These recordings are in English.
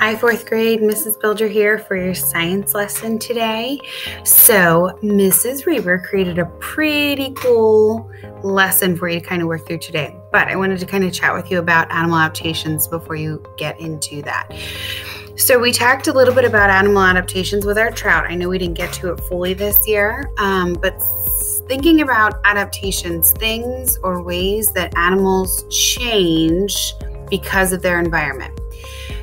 Hi, fourth grade. Mrs. Bilger here for your science lesson today. So Mrs. Reber created a pretty cool lesson for you to kind of work through today. But I wanted to kind of chat with you about animal adaptations before you get into that. So we talked a little bit about animal adaptations with our trout. I know we didn't get to it fully this year, but thinking about adaptations, things or ways that animals change because of their environment.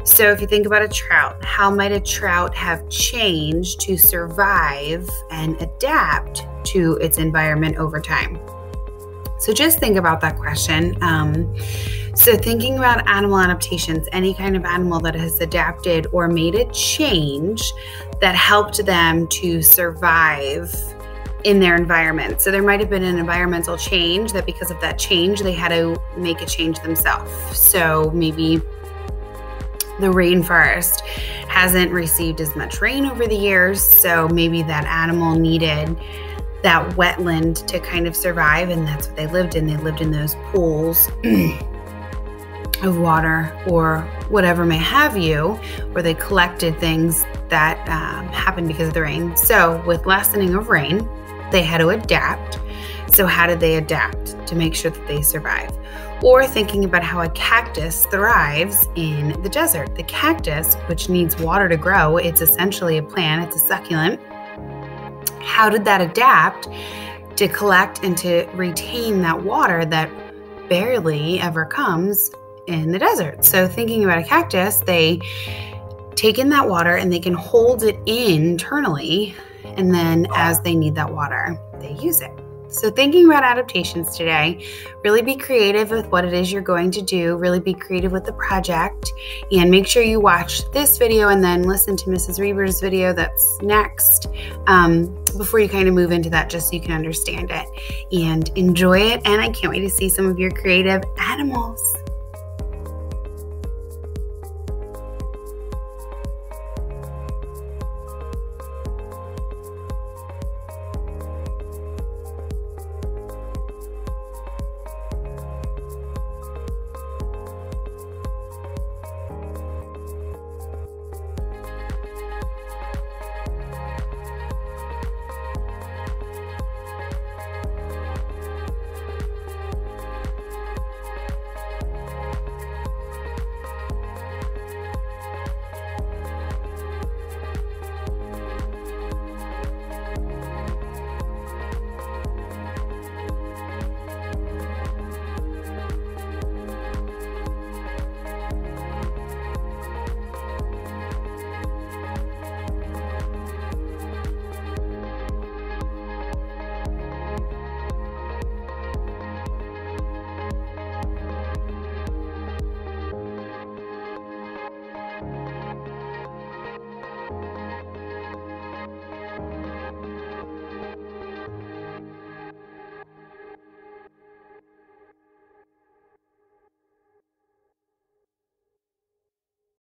So if you think about a trout, how might a trout have changed to survive and adapt to its environment over time? So just think about that question. So thinking about animal adaptations, any kind of animal that has adapted or made a change that helped them to survive in their environment. So there might have been an environmental change that because of that change, they had to make a change themselves. So maybe the rainforest hasn't received as much rain over the years, so maybe that animal needed that wetland to kind of survive, and that's what they lived in. They lived in those pools of water or whatever may have you, where they collected things that happened because of the rain. So with lessening of rain, they had to adapt. So how did they adapt to make sure that they survive? Or thinking about how a cactus thrives in the desert. The cactus, which needs water to grow, it's essentially a plant, it's a succulent. How did that adapt to collect and to retain that water that barely ever comes in the desert? So thinking about a cactus, they take in that water and they can hold it in internally, and then as they need that water, they use it. So thinking about adaptations today, really be creative with what it is you're going to do, really be creative with the project, and make sure you watch this video and then listen to Mrs. Reber's video that's next before you kind of move into that, just so you can understand it and enjoy it. And I can't wait to see some of your creative animals.